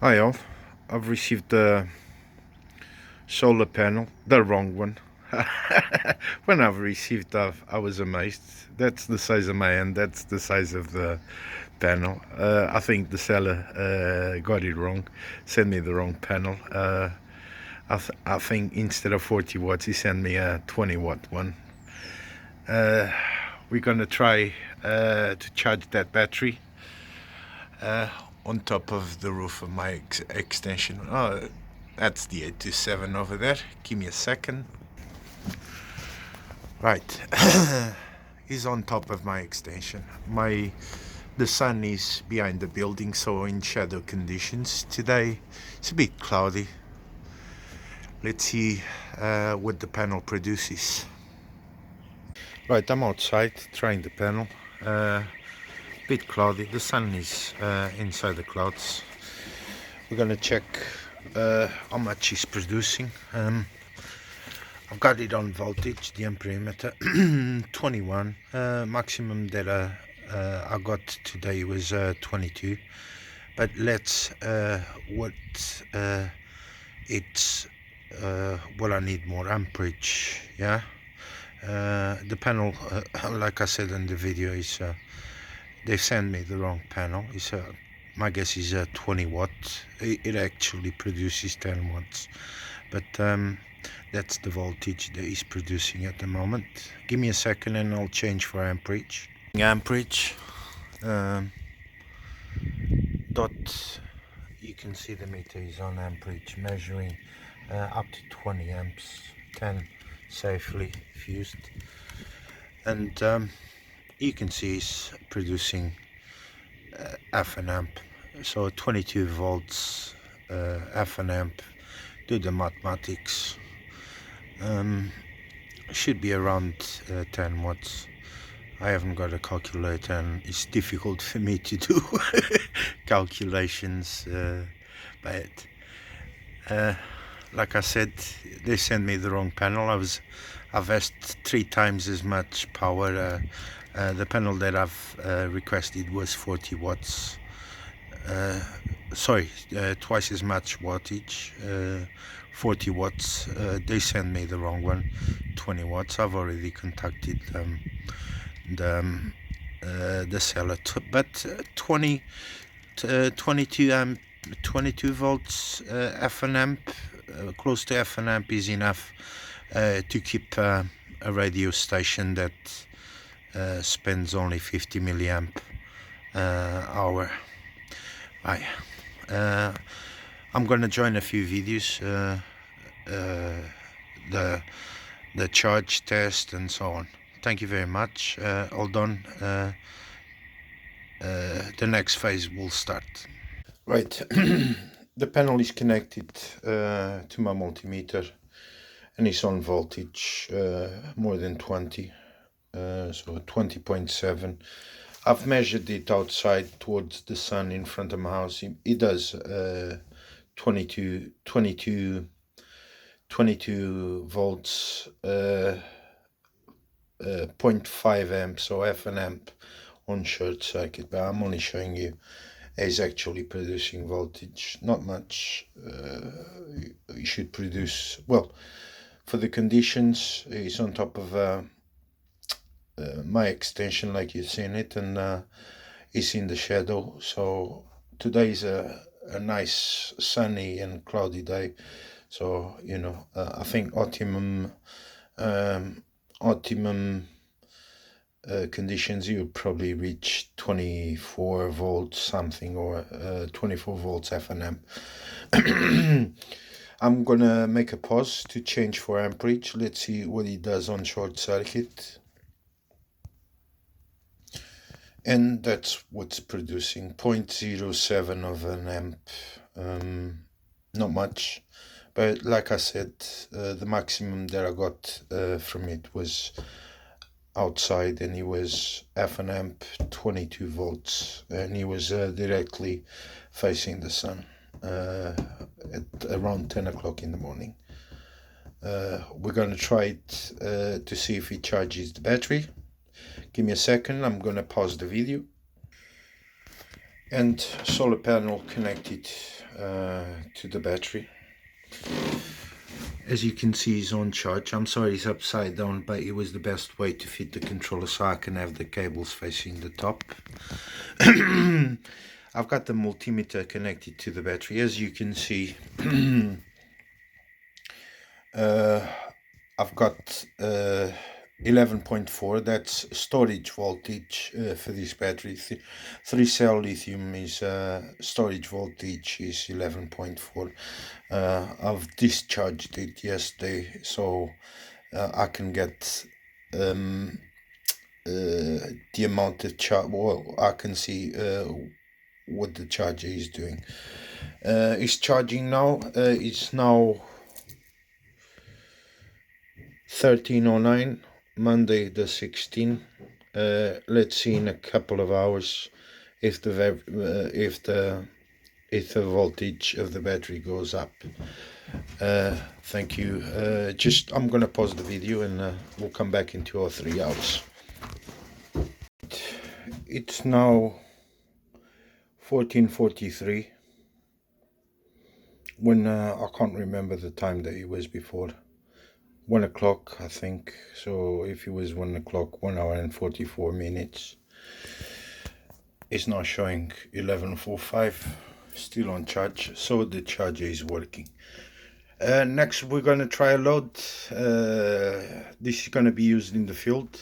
Hi all, I've received the solar panel, the wrong one. When I've received that, I was amazed. That's the size of my hand, that's the size of the panel. I think the seller got it wrong, sent me the wrong panel. I think instead of 40 watts, he sent me a 20 watt one. We're gonna try to charge that battery on top of the roof of my extension. Oh, that's the 827 over there. Give me a second. Right, he's on top of my extension. The sun is behind the building, so in shadow conditions today it's a bit cloudy. Let's see what the panel produces. Right, I'm outside trying the panel. Bit cloudy. The sun is inside the clouds. We're gonna check how much it's producing. I've got it on voltage, the ampere meter, 21. Maximum that I got today was 22. But let's what I need more amperage. Yeah. The panel, like I said in the video, is they sent me the wrong panel. It's my guess is 20 watts. It actually produces 10 watts, but that's the voltage that is producing at the moment. Give me a second and I'll change for amperage. Amperage dot. You can see the meter is on amperage, measuring up to 20 amps, 10 safely fused, and you can see it's producing half an amp, so 22 volts, half an amp. Do the mathematics, should be around 10 watts. I haven't got a calculator and it's difficult for me to do calculations, but like I said, they sent me the wrong panel. I've asked 3 times as much power. The panel that I've requested was 40 watts. Sorry, twice as much wattage, 40 watts. They sent me the wrong one, 20 watts. I've already contacted the seller, but 22 volts, half an amp, close to half an amp is enough to keep a radio station that spends only 50 milliamp hour. I'm gonna join a few videos, the charge test and so on. Thank you very much. Hold on, the next phase will start. Right, the panel is connected to my multimeter and it's on voltage more than 20, so 20.7. I've measured it outside towards the sun in front of my house. It does 22 volts, 0.5 amps, so half an amp on short circuit, but I'm only showing you is actually producing voltage. Not much. You should produce, well, for the conditions, it's on top of my extension like you've seen it, and it's in the shadow. So today is a nice sunny and cloudy day, so you know, I think optimum conditions you probably reach 24 volts something, or 24 volts half an amp. I'm gonna make a pause to change for amperage. Let's see what it does on short circuit. And that's what's producing 0.07 of an amp. Not much, but like I said, the maximum that I got from it was outside, and it was half an amp, 22 volts, and it was directly facing the sun at around 10 o'clock in the morning. We're going to try it to see if it charges the battery. Give me a second, I'm going to pause the video. And solar panel connected to the battery. As you can see, it's on charge. I'm sorry it's upside down, but it was the best way to fit the controller so I can have the cables facing the top. I've got the multimeter connected to the battery. As you can see, I've got 11.4. That's storage voltage for this battery. 3-cell lithium is storage voltage is 11.4. I've discharged it yesterday, so I can get the amount of charge. Well, I can see what the charger is doing. It's charging now. It's now 13:09, Monday the 16th. Let's see in a couple of hours if the voltage of the battery goes up. Thank you. I'm gonna pause the video and we'll come back in 2 or 3 hours. It's now 14:43. When I can't remember the time that it was before. 1 o'clock, I think. So if it was 1 o'clock, 1 hour and 44 minutes. It's now showing 11:45. Still on charge, so the charger is working. Next we're gonna try a load. This is gonna be used in the field,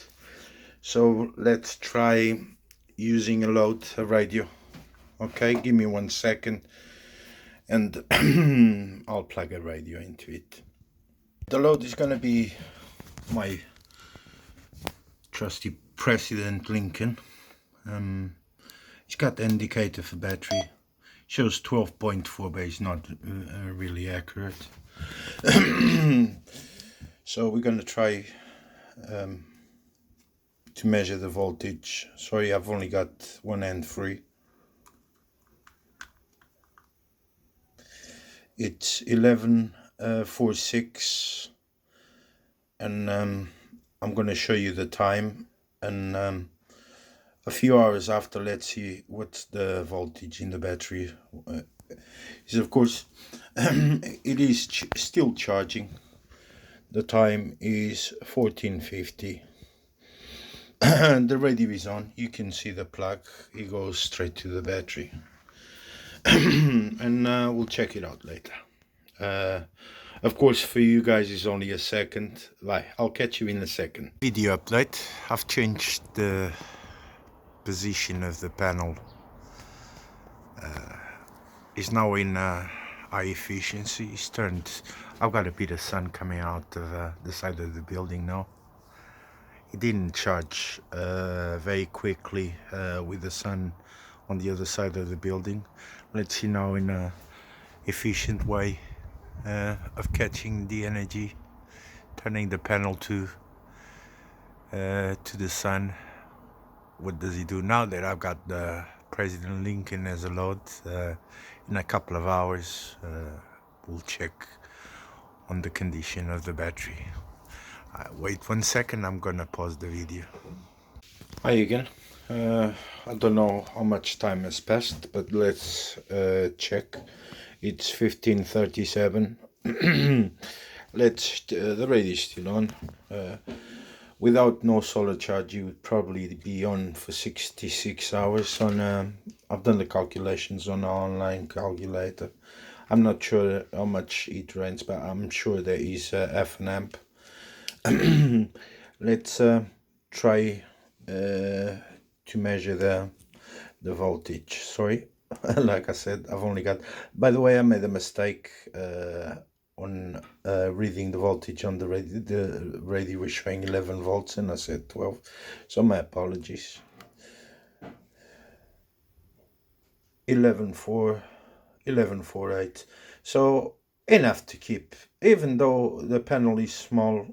so let's try using a load, a radio. Okay, give me 1 second and I'll plug a radio into it. The load is gonna be my trusty President Lincoln. It's got the indicator for battery. Shows 12.4, but it's not really accurate. So we're gonna try to measure the voltage. Sorry, I've only got one end free. It's 11:46, and I'm going to show you the time, and a few hours after, let's see what's the voltage in the battery. Is of course it is still charging. The time is 14:50. The radio is on. You can see the plug. It goes straight to the battery. And we'll check it out later. Of course, for you guys it's only a second. I'll catch you in a second. Video update. I've changed the position of the panel. It's now in high efficiency. It's turned. I've got a bit of sun coming out of the side of the building now. It didn't charge very quickly with the sun on the other side of the building. Let's see now in a efficient way of catching the energy, turning the panel to the sun. What does he do now that I've got the President Lincoln as a load? In a couple of hours we'll check on the condition of the battery. Wait 1 second, I'm gonna pause the video. Hi again. I don't know how much time has passed, but let's check. It's 15:37. The radio is still on. Without no solar charge, you would probably be on for 66 hours. I've done the calculations on an online calculator. I'm not sure how much it drains, but I'm sure there is half an amp. Let's try to measure the voltage. Sorry, like I said, I've only got. By the way, I made a mistake on reading the voltage on the radio. The radio was showing 11 volts, and I said 12. So my apologies. 11.48. So enough to keep, even though the panel is small.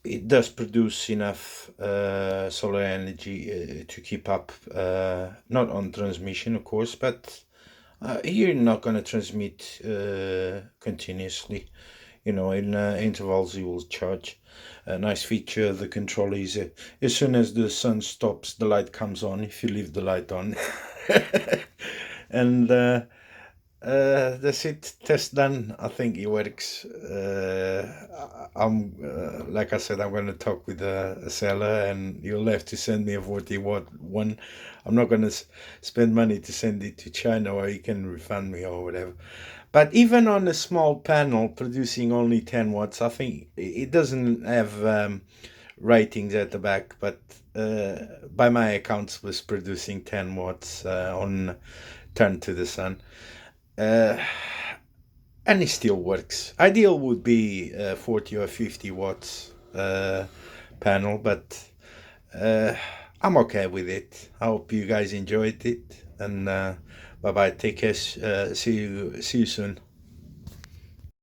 It does produce enough solar energy to keep up, not on transmission of course, but you're not going to transmit continuously. in intervals you will charge. A nice feature of the controller is as soon as the sun stops, the light comes on if you leave the light on. And that's it. Test done. I think it works. I'm like I said, I'm going to talk with a seller, and you'll have to send me a 40-watt one. I'm not going to spend money to send it to China, or you can refund me or whatever. But even on a small panel producing only 10 watts, I think it doesn't have ratings at the back, but by my accounts was producing 10 watts on turn to the sun. Uh, and it still works. Ideal would be 40 or 50 watts panel, but I'm okay with it. I hope you guys enjoyed it, and bye bye. Take care. See you soon.